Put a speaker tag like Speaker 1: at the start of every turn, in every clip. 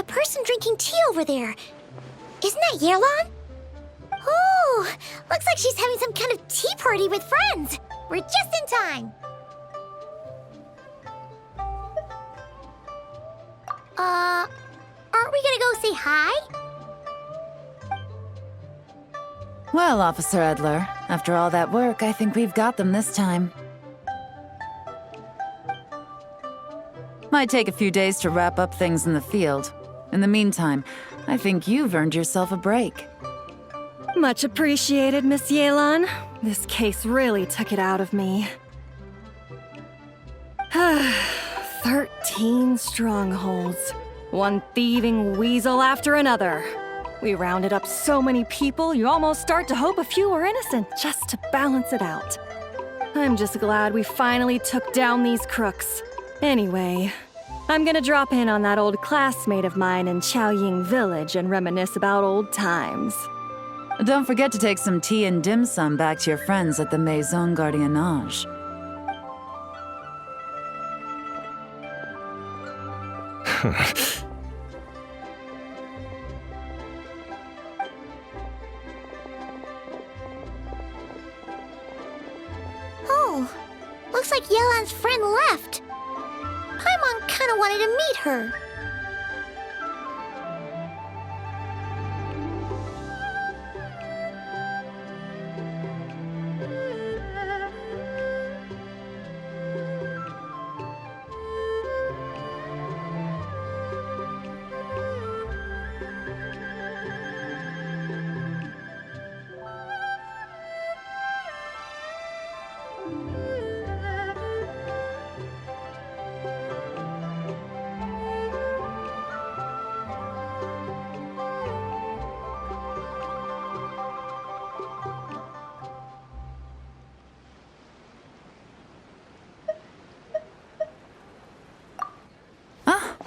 Speaker 1: person drinking tea over there. Isn't that Yelan? Oh, looks like she's having some kind of tea party with friends. We're just in time. Aren't we gonna go say hi?
Speaker 2: Well, Officer Edler, after all that work, I think we've got them this time. Might take a few days to wrap up things in the field. In the meantime, I think you've earned yourself a break.
Speaker 3: Much appreciated, Miss Yelan. This case really took it out of me. 13 strongholds. One thieving weasel after another. We rounded up so many people, you almost start to hope a few were innocent, just to balance it out. I'm just glad we finally took down these crooks. Anyway, I'm gonna drop in on that old classmate of mine in Chaoying Village and reminisce about old times.
Speaker 2: Don't forget to take some tea and dim sum back to your friends at the Maison Gardiennage.
Speaker 1: Oh, looks like Yelan's friend left. Paimon kinda wanted to meet her.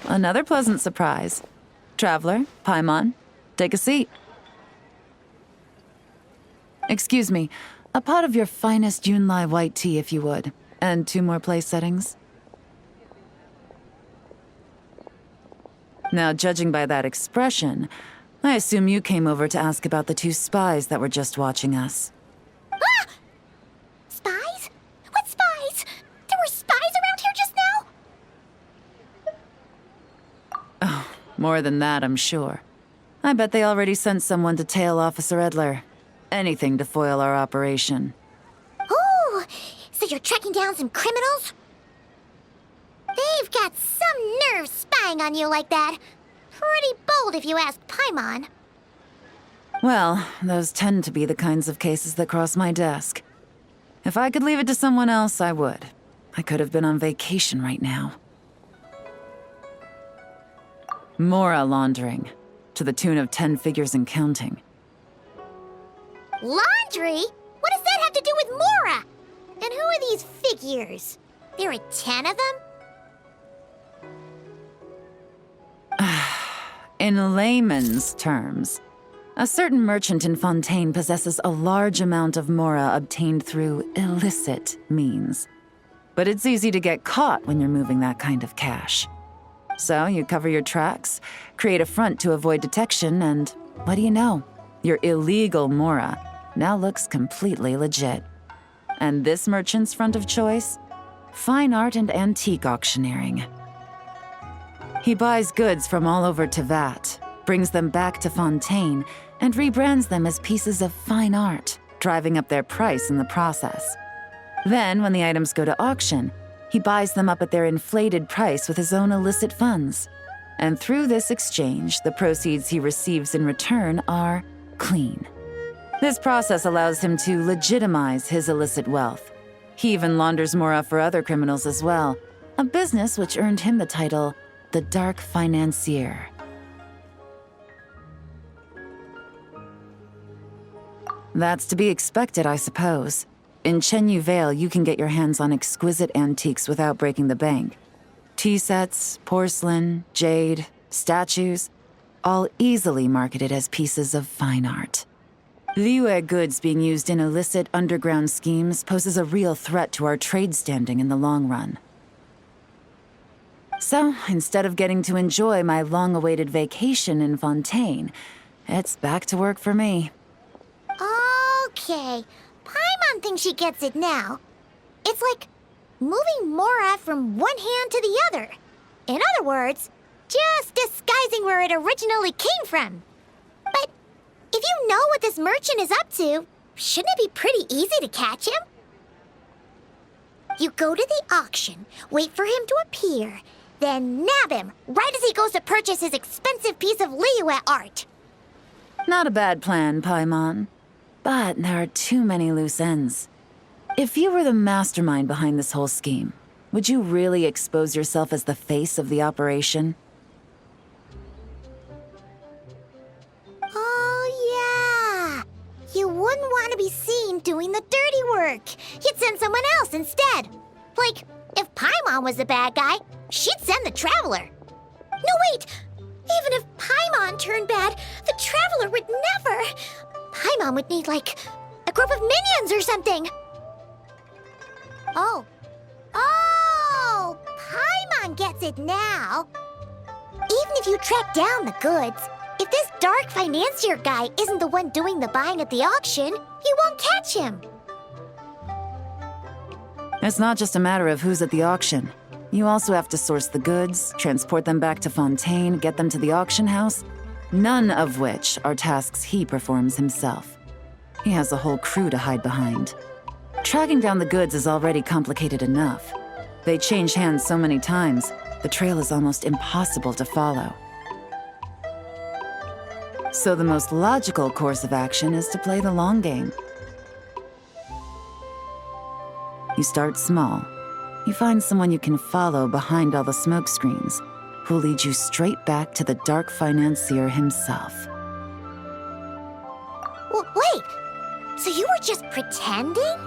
Speaker 2: Another pleasant surprise. Traveler, Paimon, take a seat. Excuse me, a pot of your finest Yunlai white tea, if you would. And 2 more place settings. Now, judging by that expression, I assume you came over to ask about the 2 spies that were just watching us.
Speaker 1: Ah! Spies? What spies? There were spies around here just now?
Speaker 2: More than that, I'm sure. I bet they already sent someone to tail Officer Edler. Anything to foil our operation.
Speaker 1: Oh, so you're tracking down some criminals? They've got some nerve spying on you like that. Pretty bold if you ask Paimon.
Speaker 2: Well, those tend to be the kinds of cases that cross my desk. If I could leave it to someone else, I would. I could have been on vacation right now. Mora laundering, to the tune of 10 figures and counting.
Speaker 1: Laundry? What does that have to do with Mora? And who are these figures? There are 10 of them?
Speaker 2: In layman's terms, a certain merchant in Fontaine possesses a large amount of Mora obtained through illicit means. But it's easy to get caught when you're moving that kind of cash. So you cover your tracks, create a front to avoid detection, and what do you know? Your illegal Mora now looks completely legit. And this merchant's front of choice? Fine art and antique auctioneering. He buys goods from all over Tevat, brings them back to Fontaine, and rebrands them as pieces of fine art, driving up their price in the process. Then, when the items go to auction, he buys them up at their inflated price with his own illicit funds. And through this exchange, the proceeds he receives in return are clean. This process allows him to legitimize his illicit wealth. He even launders Mora for other criminals as well, a business which earned him the title the Dark Financier. That's to be expected, I suppose. In Chenyu Vale, you can get your hands on exquisite antiques without breaking the bank. Tea sets, porcelain, jade, statues, all easily marketed as pieces of fine art. Liyue goods being used in illicit underground schemes poses a real threat to our trade standing in the long run. So, instead of getting to enjoy my long-awaited vacation in Fontaine, it's back to work for me.
Speaker 1: Okay, Paimon thinks she gets it now. It's like moving Mora from one hand to the other. In other words, just disguising where it originally came from. But if you know what this merchant is up to, shouldn't it be pretty easy to catch him? You go to the auction, wait for him to appear, then nab him right as he goes to purchase his expensive piece of Liyue art.
Speaker 2: Not a bad plan, Paimon. But there are too many loose ends. If you were the mastermind behind this whole scheme, would you really expose yourself as the face of the operation?
Speaker 1: Oh, yeah. You wouldn't want to be seen doing the dirty work. You'd send someone else instead. Like, if Paimon was the bad guy, she'd send the Traveler. No, wait! Even if Paimon turned bad, the Traveler would never. Paimon would need, like, a group of minions or something. Oh, Paimon gets it now. Even if you track down the goods, if this dark financier guy isn't the one doing the buying at the auction, you won't catch him.
Speaker 2: It's not just a matter of who's at the auction. You also have to source the goods, transport them back to Fontaine, get them to the auction house, none of which are tasks he performs himself. He has a whole crew to hide behind. Tracking down the goods is already complicated enough. They change hands so many times, the trail is almost impossible to follow. So the most logical course of action is to play the long game. You start small. You find someone you can follow behind all the smoke screens, who'll lead you straight back to the dark financier himself.
Speaker 1: Wait, so you were just pretending?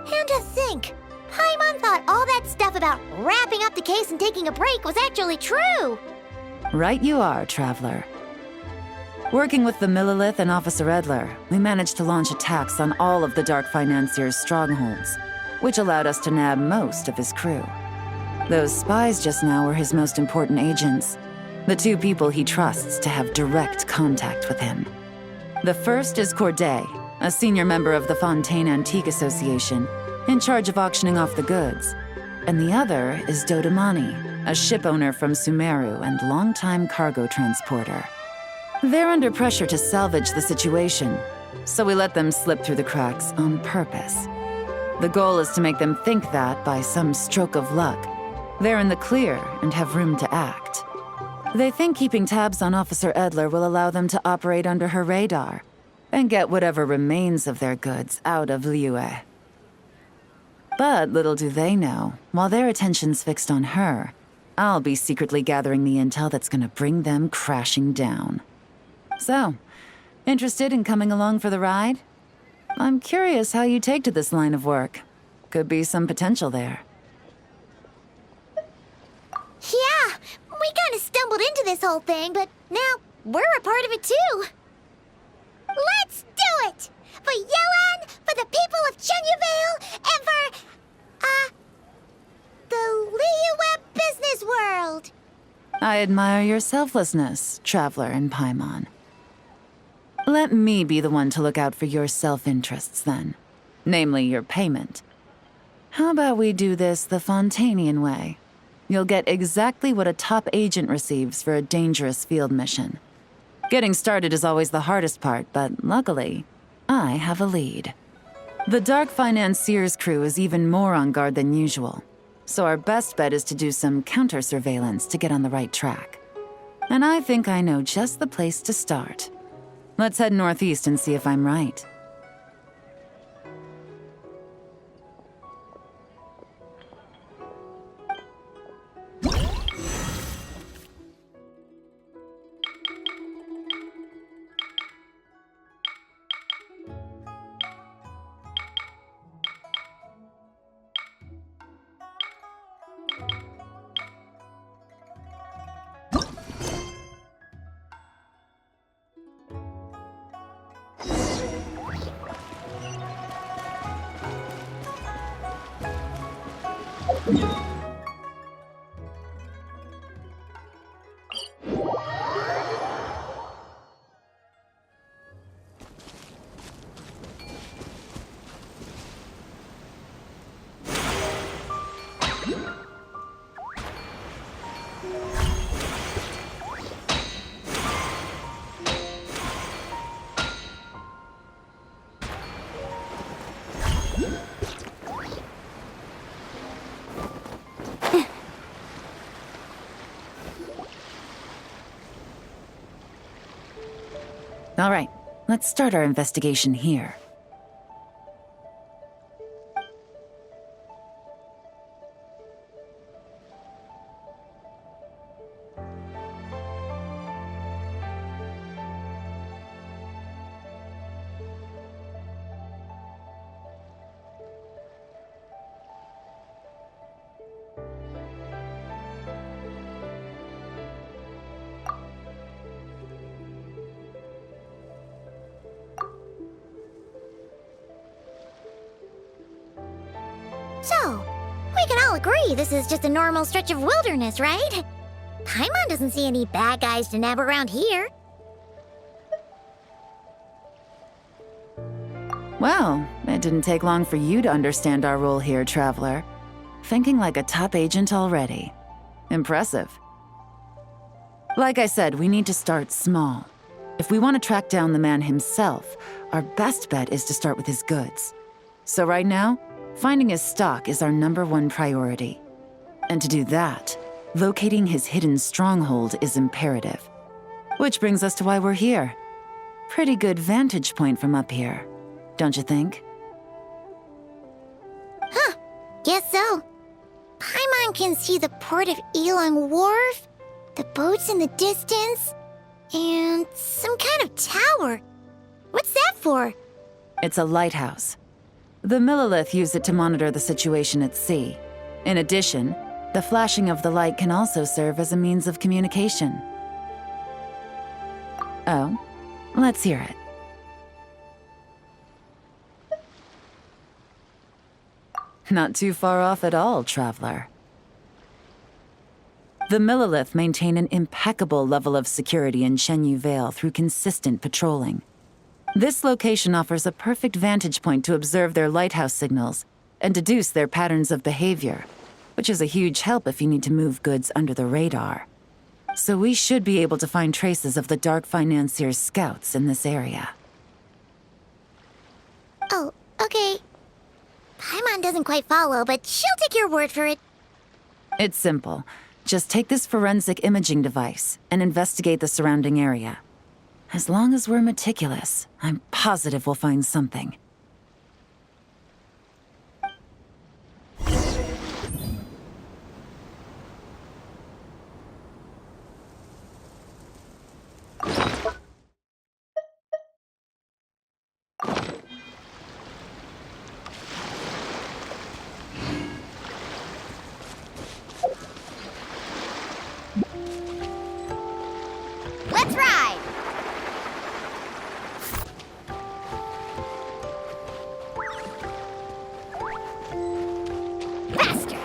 Speaker 1: And to think, Paimon thought all that stuff about wrapping up the case and taking a break was actually true.
Speaker 2: Right you are, Traveler. Working with the Millilith and Officer Edler, we managed to launch attacks on all of the Dark Financier's strongholds, which allowed us to nab most of his crew. Those spies just now were his most important agents, the two people he trusts to have direct contact with him. The first is Corday, a senior member of the Fontaine Antique Association, in charge of auctioning off the goods. And the other is Dodamani, a ship owner from Sumeru and longtime cargo transporter. They're under pressure to salvage the situation, so we let them slip through the cracks on purpose. The goal is to make them think that, by some stroke of luck, they're in the clear and have room to act. They think keeping tabs on Officer Edler will allow them to operate under her radar and get whatever remains of their goods out of Liyue. But little do they know, while their attention's fixed on her, I'll be secretly gathering the intel that's gonna bring them crashing down. So, interested in coming along for the ride? I'm curious how you take to this line of work. Could be some potential there.
Speaker 1: Yeah, we kind of stumbled into this whole thing, but now we're a part of it too. Let's do it! For Yelan, for the people of Chenyavale, and for, the Liyue business world.
Speaker 2: I admire your selflessness, Traveler and Paimon. Let me be the one to look out for your self-interests, then. Namely, your payment. How about we do this the Fontainian way? You'll get exactly what a top agent receives for a dangerous field mission. Getting started is always the hardest part, but luckily, I have a lead. The Dark Financier's crew is even more on guard than usual, so our best bet is to do some counter-surveillance to get on the right track. And I think I know just the place to start. Let's head northeast and see if I'm right. All right, let's start our investigation here.
Speaker 1: So, we can all agree this is just a normal stretch of wilderness, right? Paimon doesn't see any bad guys to nab around here.
Speaker 2: Well, it didn't take long for you to understand our role here, Traveler. Thinking like a top agent already. Impressive. Like I said, we need to start small. If we want to track down the man himself, our best bet is to start with his goods. So right now, finding his stock is our #1 priority. And to do that, locating his hidden stronghold is imperative. Which brings us to why we're here. Pretty good vantage point from up here, don't you think?
Speaker 1: Guess so. Paimon can see the port of Elong Wharf, the boats in the distance, and some kind of tower. What's that for?
Speaker 2: It's a lighthouse. The Millilith use it to monitor the situation at sea. In addition, the flashing of the light can also serve as a means of communication. Oh, let's hear it. Not too far off at all, Traveler. The Millilith maintain an impeccable level of security in Shenyu Vale through consistent patrolling. This location offers a perfect vantage point to observe their lighthouse signals and deduce their patterns of behavior, which is a huge help if you need to move goods under the radar. So we should be able to find traces of the Dark Financier's scouts in this area.
Speaker 1: Oh, okay. Paimon doesn't quite follow, but she'll take your word for it.
Speaker 2: It's simple. Just take this forensic imaging device and investigate the surrounding area. As long as we're meticulous, I'm positive we'll find something.
Speaker 1: Let's ride! Faster!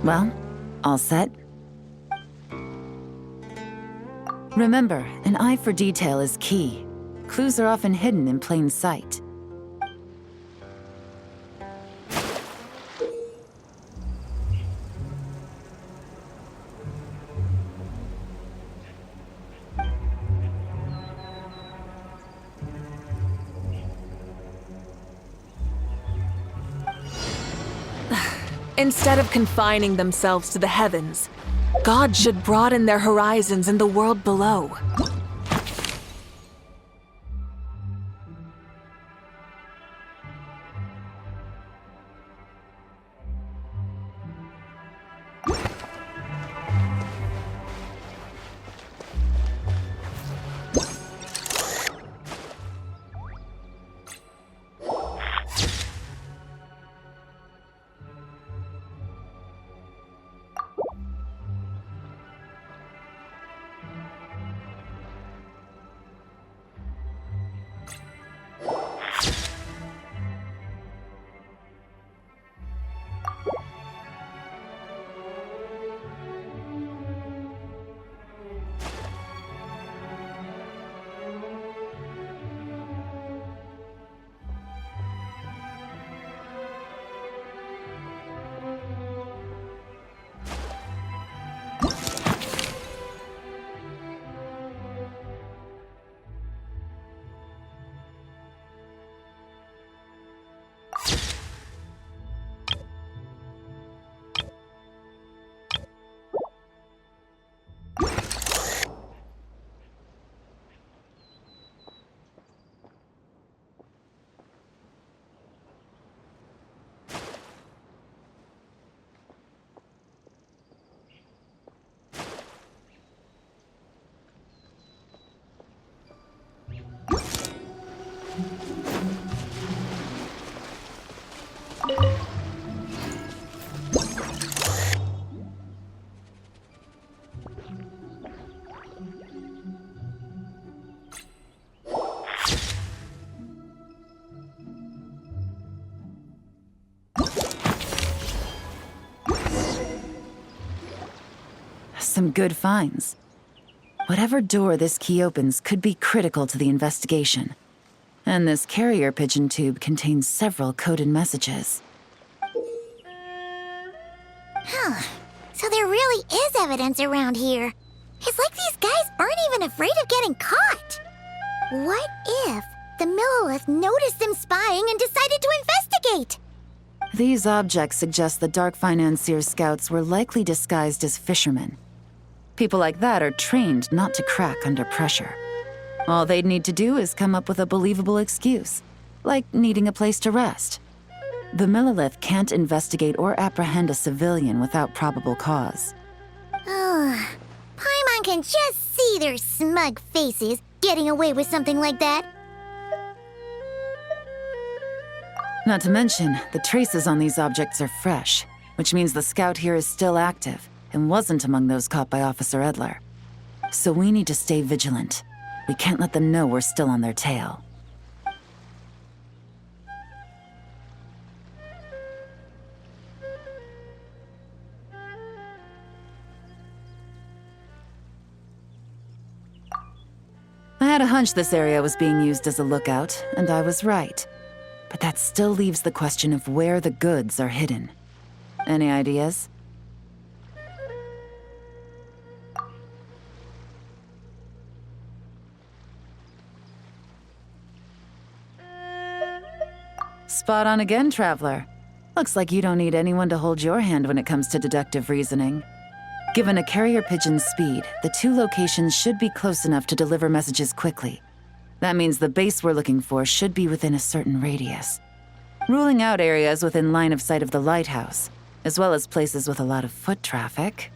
Speaker 2: Well, all set? Remember, an eye for detail is key. Clues are often hidden in plain sight.
Speaker 4: Instead of confining themselves to the heavens, God should broaden their horizons in the world below.
Speaker 2: some good finds. Whatever door this key opens could be critical to the investigation. And this carrier pigeon tube contains several coded messages.
Speaker 1: Huh. So there really is evidence around here. It's like these guys aren't even afraid of getting caught. What if the Millilith noticed them spying and decided to investigate?
Speaker 2: These objects suggest the Dark Financier scouts were likely disguised as fishermen. People like that are trained not to crack under pressure. All they'd need to do is come up with a believable excuse, like needing a place to rest. The Millilith can't investigate or apprehend a civilian without probable cause.
Speaker 1: Ugh. Paimon can just see their smug faces getting away with something like that.
Speaker 2: Not to mention, the traces on these objects are fresh, which means the scout here is still active and wasn't among those caught by Officer Edler. So we need to stay vigilant. We can't let them know we're still on their tail. I had a hunch this area was being used as a lookout, and I was right. But that still leaves the question of where the goods are hidden. Any ideas? Spot on again, Traveler. Looks like you don't need anyone to hold your hand when it comes to deductive reasoning. Given a carrier pigeon's speed, the two locations should be close enough to deliver messages quickly. That means the base we're looking for should be within a certain radius. Ruling out areas within line of sight of the lighthouse, as well as places with a lot of foot traffic.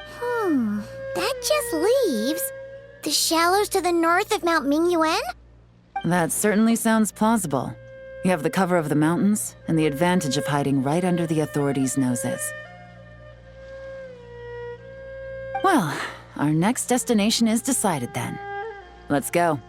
Speaker 1: That just leaves the shallows to the north of Mount Mingyuan?
Speaker 2: That certainly sounds plausible. You have the cover of the mountains, and the advantage of hiding right under the authorities' noses. Well, our next destination is decided then. Let's go.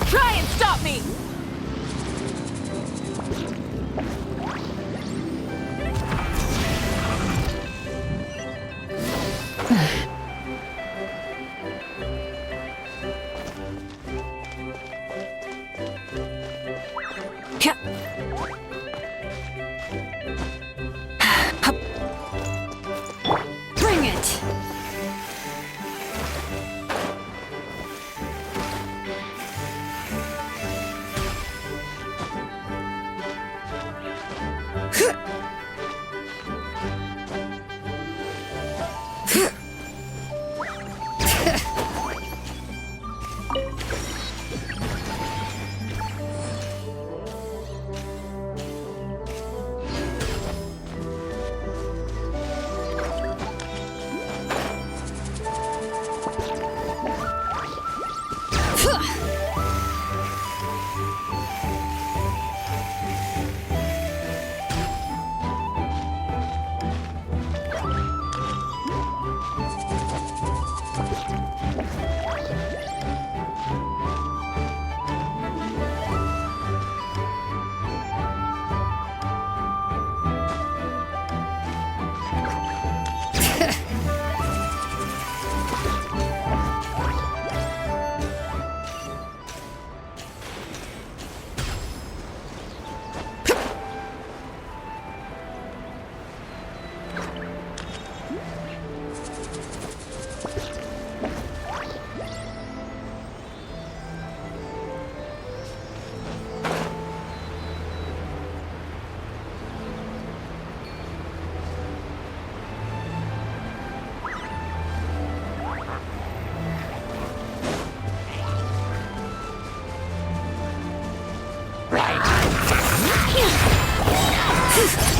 Speaker 4: Try and stop me!
Speaker 3: Bring it!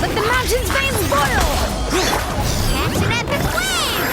Speaker 3: Let the mountain's veins boil!
Speaker 1: Catch an epic wave!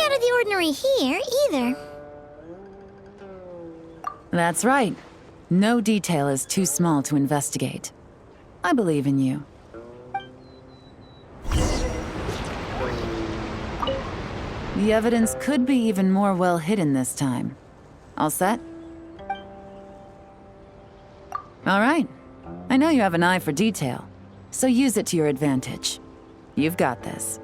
Speaker 1: out of the ordinary here, either.
Speaker 2: That's right. No detail is too small to investigate. I believe in you. The evidence could be even more well hidden this time. All set? All right. I know you have an eye for detail, so use it to your advantage. You've got this.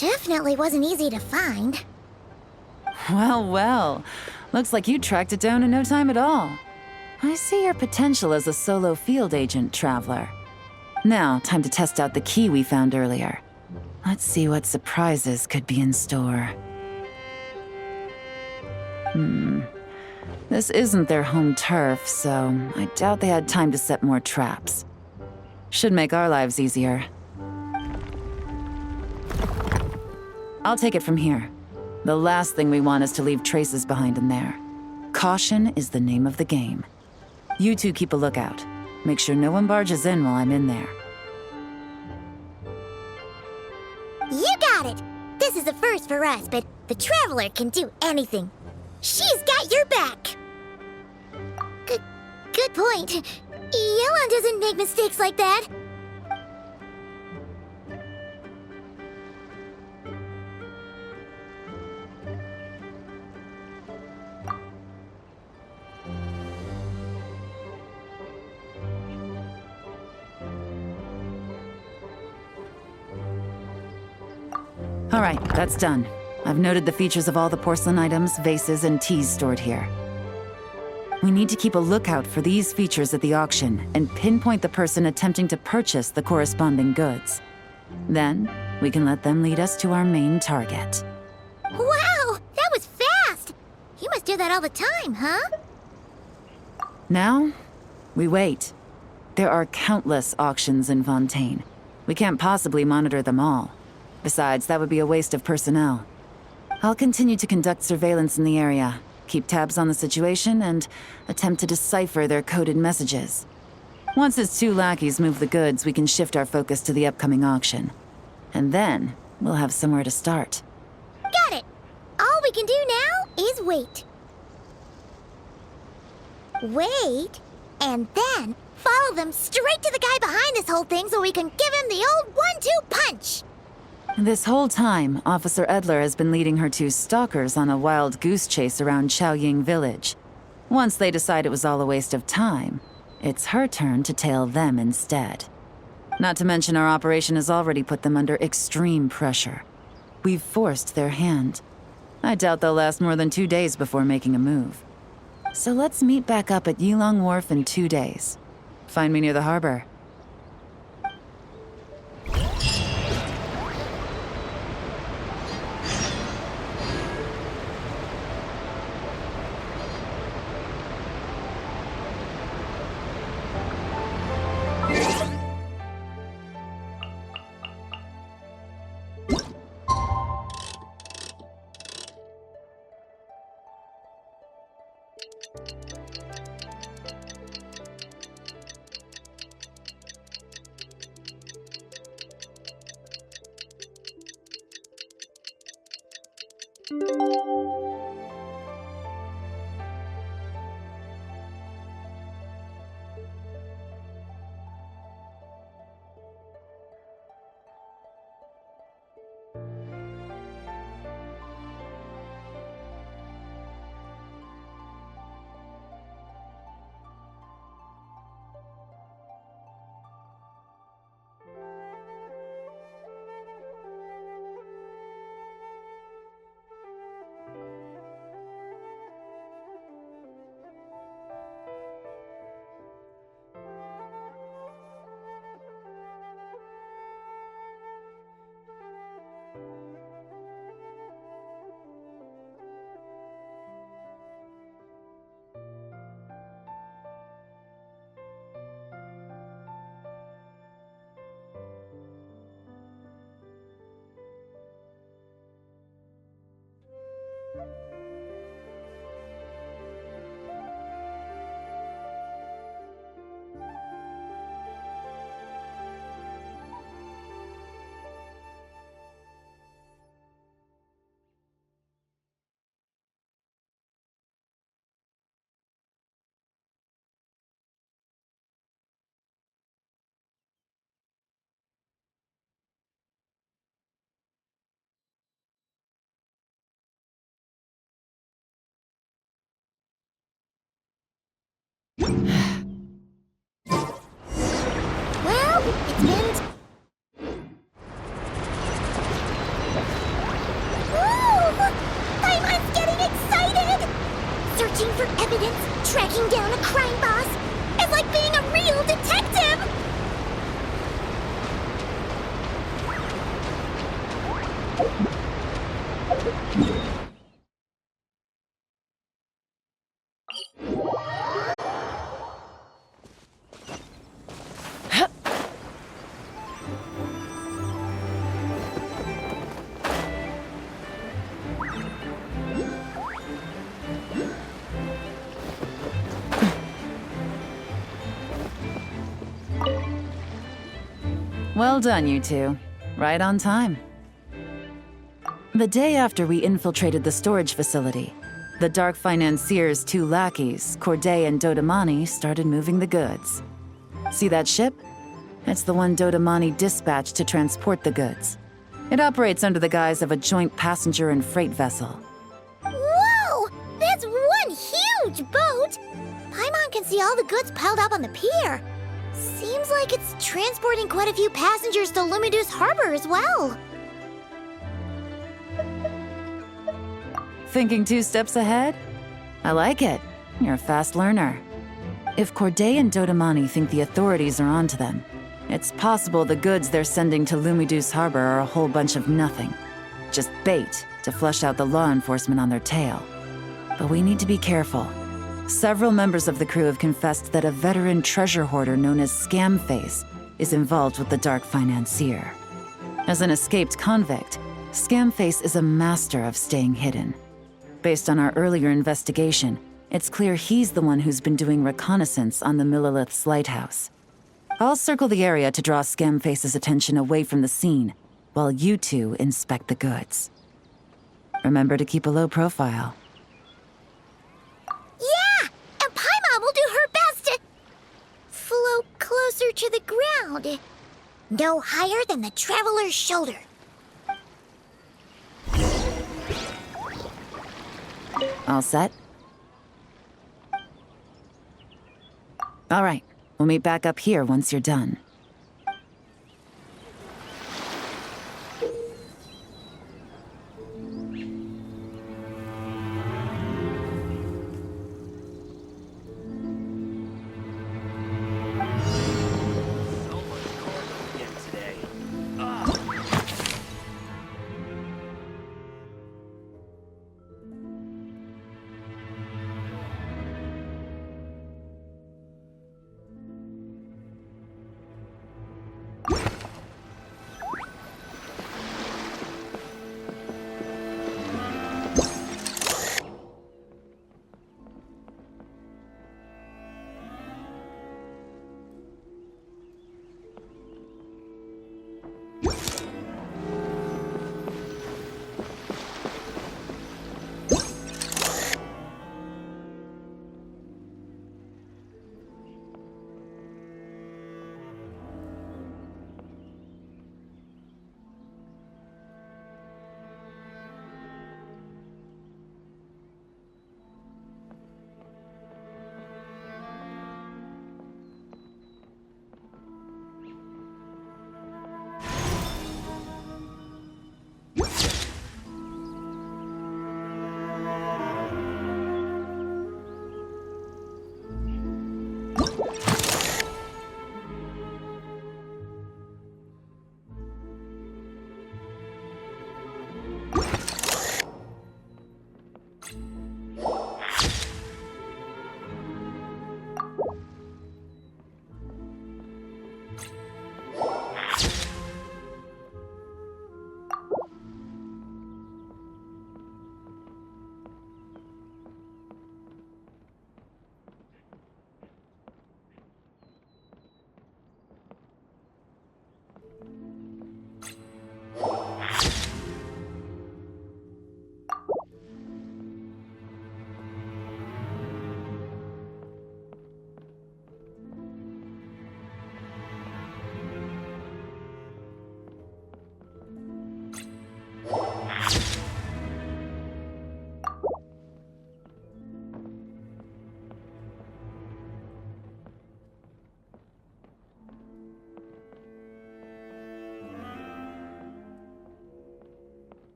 Speaker 1: Definitely wasn't easy to find.
Speaker 2: Well, well. Looks like you tracked it down in no time at all. I see your potential as a solo field agent, Traveler. Now, time to test out the key we found earlier. Let's see what surprises could be in store. This isn't their home turf, so I doubt they had time to set more traps. Should make our lives easier. I'll take it from here. The last thing we want is to leave traces behind in there. Caution is the name of the game. You two keep a lookout. Make sure no one barges in while I'm in there.
Speaker 1: You got it! This is a first for us, but the Traveler can do anything. She's got your back! Good point. Yelan doesn't make mistakes like that.
Speaker 2: All right, that's done. I've noted the features of all the porcelain items, vases, and teas stored here. We need to keep a lookout for these features at the auction and pinpoint the person attempting to purchase the corresponding goods. Then, we can let them lead us to our main target.
Speaker 1: Wow, that was fast! You must do that all the time, huh?
Speaker 2: Now, we wait. There are countless auctions in Fontaine. We can't possibly monitor them all. Besides, that would be a waste of personnel. I'll continue to conduct surveillance in the area, keep tabs on the situation, and attempt to decipher their coded messages. Once its two lackeys move the goods, we can shift our focus to the upcoming auction. And then, we'll have somewhere to start.
Speaker 1: Got it! All we can do now is wait. Wait, and then follow them straight to the guy behind this whole thing so we can give him the old 1-2 punch!
Speaker 2: This whole time, Officer Edler has been leading her two stalkers on a wild goose chase around Chaoying village. Once they decide it was all a waste of time, it's her turn to tail them instead. Not to mention our operation has already put them under extreme pressure. We've forced their hand. I doubt they'll last more than 2 days before making a move. So let's meet back up at Yilong Wharf in 2 days. Find me near the harbor.
Speaker 1: Well, it's been... Woo! Paimon's getting excited! Searching for evidence, tracking down a crime boss. It's like being a real detective!
Speaker 2: Well done, you two. Right on time. The day after we infiltrated the storage facility, the Dark Financier's 2 lackeys, Corday and Dodamani, started moving the goods. See that ship? It's the one Dodamani dispatched to transport the goods. It operates under the guise of a joint passenger and freight vessel.
Speaker 1: Whoa! That's one huge boat! Paimon can see all the goods piled up on the pier. Seems like it's transporting quite a few passengers to Lumidus Harbor as well.
Speaker 2: Thinking 2 steps ahead? I like it. You're a fast learner. If Corday and Dodamani think the authorities are onto them, it's possible the goods they're sending to Lumidus Harbor are a whole bunch of nothing. Just bait to flush out the law enforcement on their tail. But we need to be careful. Several members of the crew have confessed that a veteran treasure hoarder known as Scamface is involved with the Dark Financier. As an escaped convict, Scamface is a master of staying hidden. Based on our earlier investigation, it's clear he's the one who's been doing reconnaissance on the Millilith's lighthouse. I'll circle the area to draw Scamface's attention away from the scene, while you two inspect the goods. Remember to keep a low profile.
Speaker 1: Yeah! And Paimon will do her best to float closer to the ground. No higher than the traveler's shoulder.
Speaker 2: All set? All right, we'll meet back up here once you're done.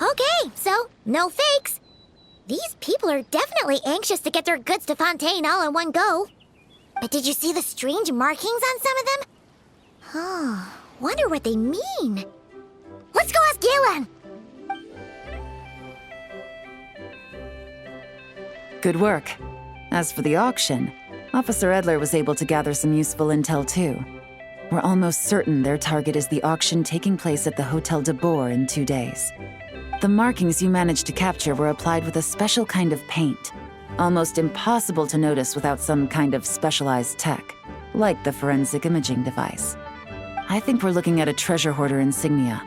Speaker 1: Okay, so no fakes. These people are definitely anxious to get their goods to Fontaine all in one go. But did you see the strange markings on some of them? Oh, wonder what they mean. Let's go ask Galen!
Speaker 2: Good work. As for the auction, Officer Edler was able to gather some useful intel too. We're almost certain their target is the auction taking place at the Hotel de Boer in 2 days. The markings you managed to capture were applied with a special kind of paint, almost impossible to notice without some kind of specialized tech, like the forensic imaging device. I think we're looking at a treasure hoarder insignia.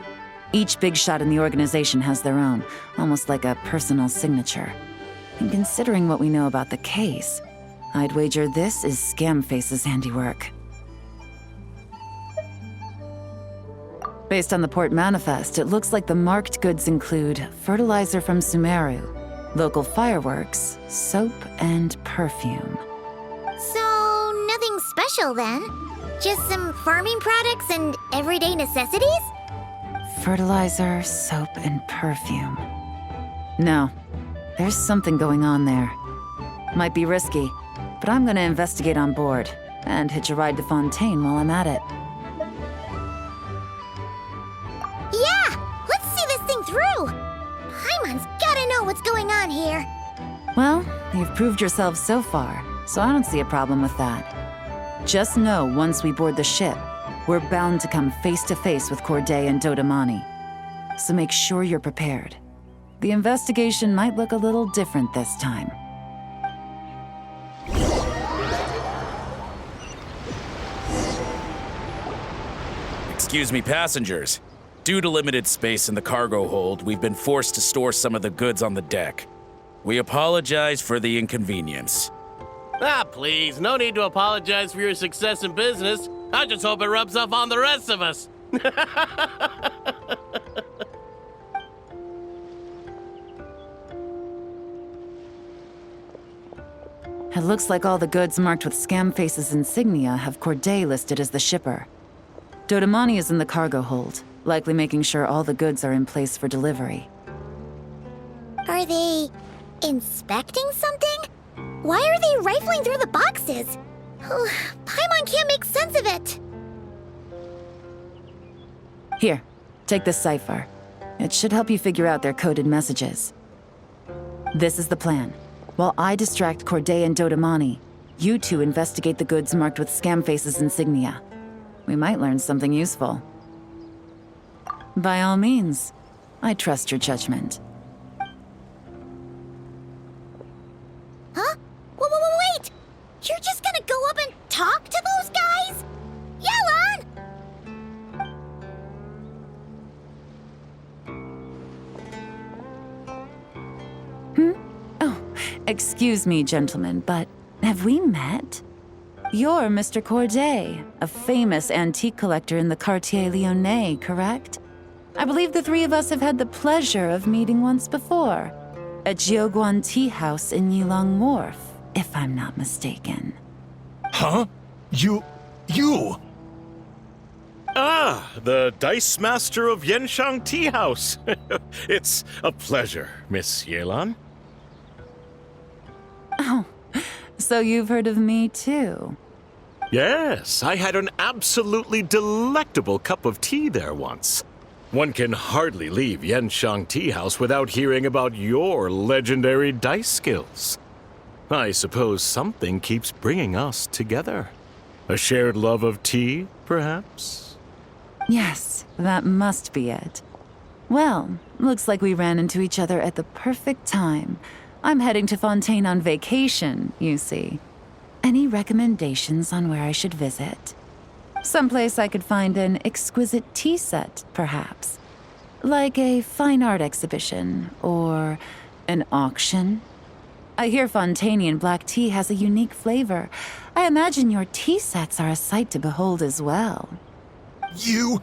Speaker 2: Each big shot in the organization has their own, almost like a personal signature. And considering what we know about the case, I'd wager this is Scamface's handiwork. Based on the port manifest, it looks like the marked goods include fertilizer from Sumeru, local fireworks, soap, and perfume.
Speaker 1: So, nothing special then? Just some farming products and everyday necessities?
Speaker 2: Fertilizer, soap, and perfume. No, there's something going on there. Might be risky, but I'm gonna investigate on board and hitch a ride to Fontaine while I'm at it.
Speaker 1: Yeah! Let's see this thing through! Paimon's gotta know what's going on here.
Speaker 2: Well, you've proved yourself so far, so I don't see a problem with that. Just know once we board the ship, we're bound to come face to face with Corday and Dodamani. So make sure you're prepared. The investigation might look a little different this time.
Speaker 5: Excuse me, passengers. Due to limited space in the cargo hold, we've been forced to store some of the goods on the deck. We apologize for the inconvenience.
Speaker 6: Ah, please, no need to apologize for your success in business. I just hope it rubs off on the rest of us.
Speaker 2: It looks like all the goods marked with Scamface's insignia have Corday listed as the shipper. Dodamani is in the cargo hold, likely making sure all the goods are in place for delivery.
Speaker 1: Are they inspecting something? Why are they rifling through the boxes? Paimon can't make sense of it.
Speaker 2: Here, take this cipher. It should help you figure out their coded messages. This is the plan. While I distract Corday and Dodamani, you two investigate the goods marked with Scamface's insignia. We might learn something useful. By all means, I trust your judgment.
Speaker 1: Huh? Wait! You're just gonna go up and talk to those guys? Yelan!
Speaker 2: Excuse me, gentlemen, but have we met? You're Mr. Corday, a famous antique collector in the Quartier Lyonnais, correct? I believe the three of us have had the pleasure of meeting once before, at Jiuguan Tea House in Yilong Wharf, if I'm not mistaken.
Speaker 7: Huh? You...
Speaker 8: Ah, the Dice Master of Yenshang Tea House. It's a pleasure, Miss Yelan.
Speaker 2: Oh, so you've heard of me too?
Speaker 8: Yes, I had an absolutely delectable cup of tea there once. One can hardly leave Yenshang Tea House without hearing about your legendary dice skills. I suppose something keeps bringing us together. A shared love of tea, perhaps?
Speaker 2: Yes, that must be it. Well, looks like we ran into each other at the perfect time. I'm heading to Fontaine on vacation, you see. Any recommendations on where I should visit? Someplace I could find an exquisite tea set, perhaps. Like a fine art exhibition, or an auction. I hear Fontainian black tea has a unique flavor. I imagine your tea sets are a sight to behold as well.
Speaker 7: You...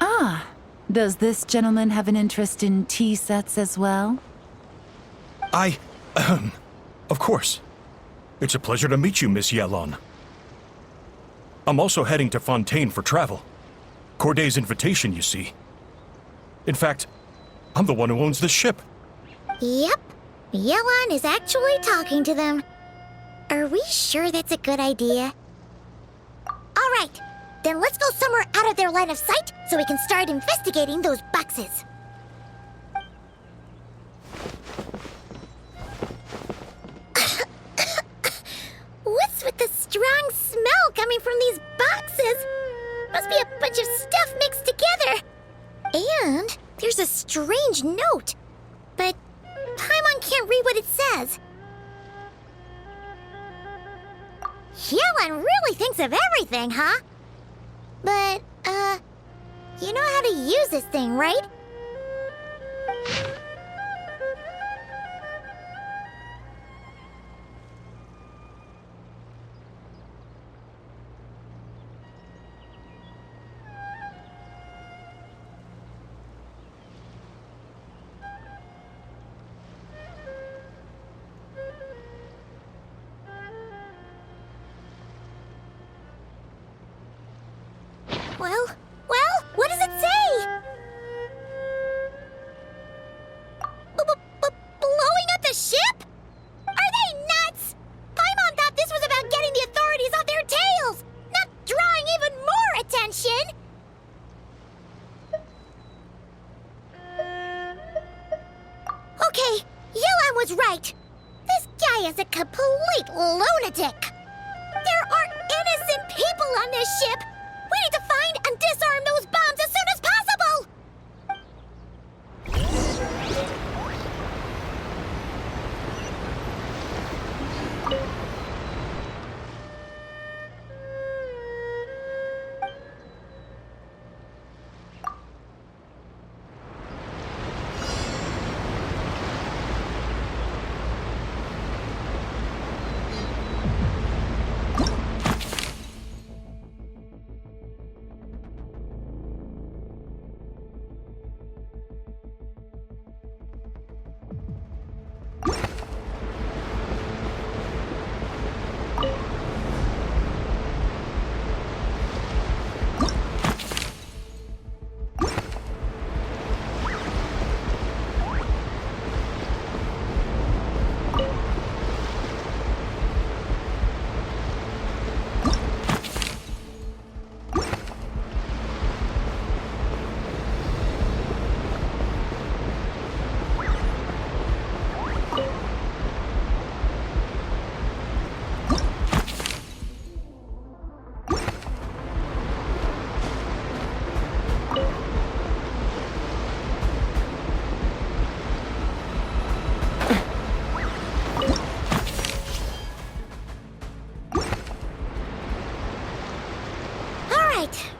Speaker 2: Ah, does this gentleman have an interest in tea sets as well?
Speaker 7: Of course. It's a pleasure to meet you, Miss Yelan. I'm also heading to Fontaine for travel. Corday's invitation, you see. In fact, I'm the one who owns this ship.
Speaker 1: Yep. Yelan is actually talking to them. Are we sure that's a good idea? All right. Then let's go somewhere out of their line of sight so we can start investigating those boxes. What's with the strong smell coming from these boxes? Must be a bunch of stuff mixed together. And there's a strange note. But Paimon can't read what it says. Yelan really thinks of everything, huh? But, you know how to use this thing, right? Well, what does it say? Blowing up the ship? Are they nuts? Paimon thought this was about getting the authorities off their tails, not drawing even more attention. Okay, Yelan was right. This guy is a complete lunatic. There are innocent people on this ship. We need to find and disarm those bombs as soon as possible!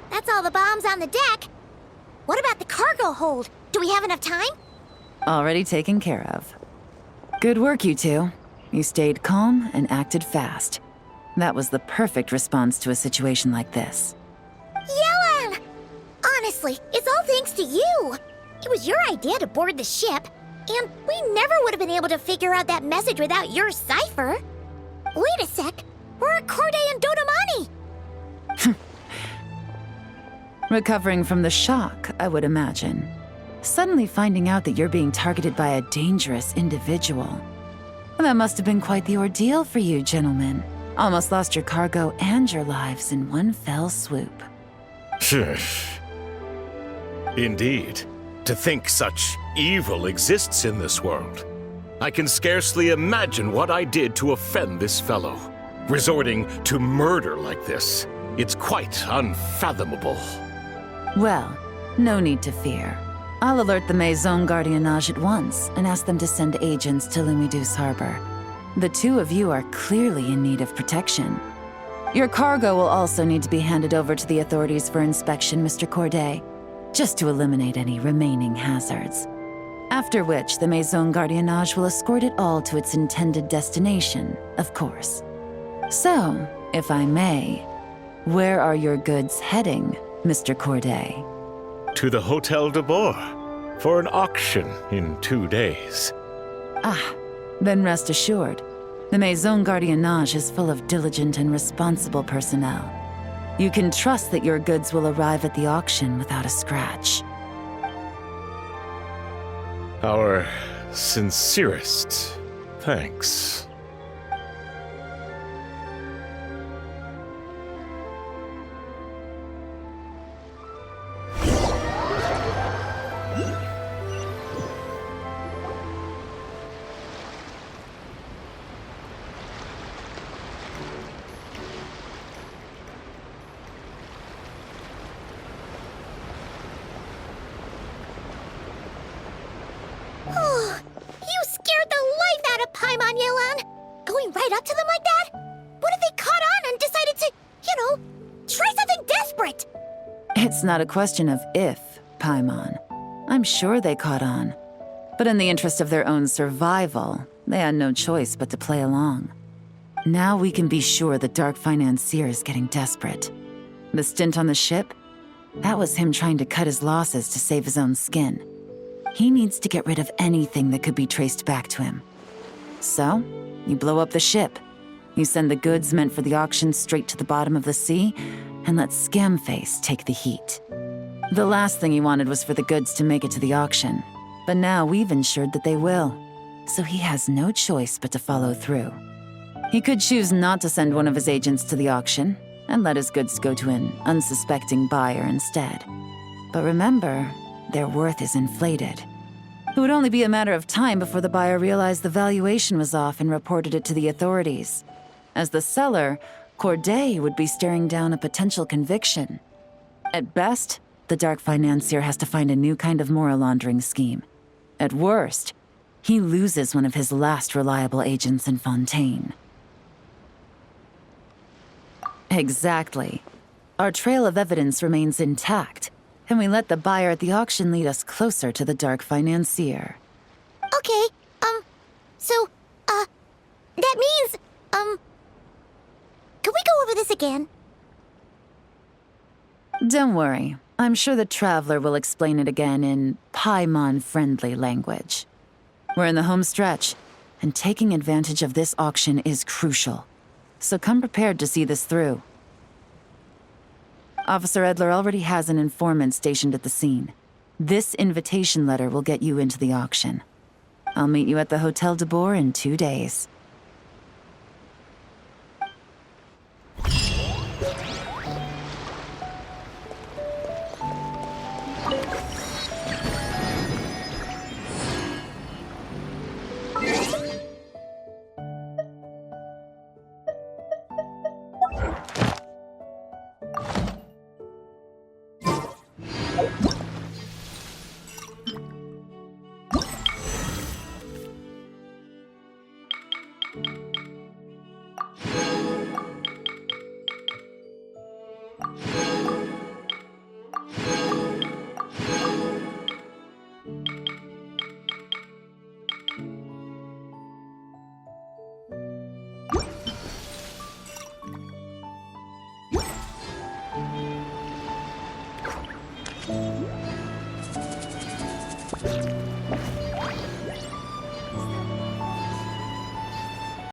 Speaker 1: That's all the bombs on the deck. What about the cargo hold? Do we have enough time?
Speaker 2: Already taken care of. Good work, you two. You stayed calm and acted fast. That was the perfect response to a situation like this.
Speaker 1: Yellen! Honestly, it's all thanks to you. It was your idea to board the ship, and we never would have been able to figure out that message without your cipher. Wait a sec. We're at Corday and Dodamani.
Speaker 2: Recovering from the shock, I would imagine. Suddenly finding out that you're being targeted by a dangerous individual. That must have been quite the ordeal for you, gentlemen. Almost lost your cargo and your lives in one fell swoop.
Speaker 8: Indeed. To think such evil exists in this world. I can scarcely imagine what I did to offend this fellow. Resorting to murder like this, it's quite unfathomable.
Speaker 2: Well, no need to fear. I'll alert the Maison Gardiennage at once and ask them to send agents to Lumidus Harbor. The two of you are clearly in need of protection. Your cargo will also need to be handed over to the authorities for inspection, Mr. Corday, just to eliminate any remaining hazards. After which, the Maison Gardiennage will escort it all to its intended destination, of course. So, if I may, where are your goods heading, Mr. Corday?
Speaker 8: To the Hotel de Bois for an auction in 2 days.
Speaker 2: Ah, then rest assured, the Maison Gardiennage is full of diligent and responsible personnel. You can trust that your goods will arrive at the auction without a scratch.
Speaker 8: Our sincerest thanks.
Speaker 1: Oh, you scared the life out of Paimon, Yelan. Going right up to them like that? What if they caught on and decided to, try something desperate?
Speaker 2: It's not a question of if, Paimon. I'm sure they caught on. But in the interest of their own survival, they had no choice but to play along. Now we can be sure the Dark Financier is getting desperate. The stint on the ship? That was him trying to cut his losses to save his own skin. He needs to get rid of anything that could be traced back to him. So, you blow up the ship. You send the goods meant for the auction straight to the bottom of the sea, and let Scamface take the heat. The last thing he wanted was for the goods to make it to the auction, but now we've ensured that they will, so he has no choice but to follow through. He could choose not to send one of his agents to the auction, and let his goods go to an unsuspecting buyer instead. But remember, their worth is inflated. It would only be a matter of time before the buyer realized the valuation was off and reported it to the authorities. As the seller, Corday would be staring down a potential conviction. At best, the Dark Financier has to find a new kind of moral laundering scheme. At worst, he loses one of his last reliable agents in Fontaine. Exactly. Our trail of evidence remains intact, and we let the buyer at the auction lead us closer to the Dark Financier.
Speaker 1: Okay, that means, can we go over this again?
Speaker 2: Don't worry. I'm sure the Traveler will explain it again in Paimon-friendly language. We're in the home stretch, and taking advantage of this auction is crucial. So come prepared to see this through. Officer Edler already has an informant stationed at the scene. This invitation letter will get you into the auction. I'll meet you at the Hotel de Bois in 2 days.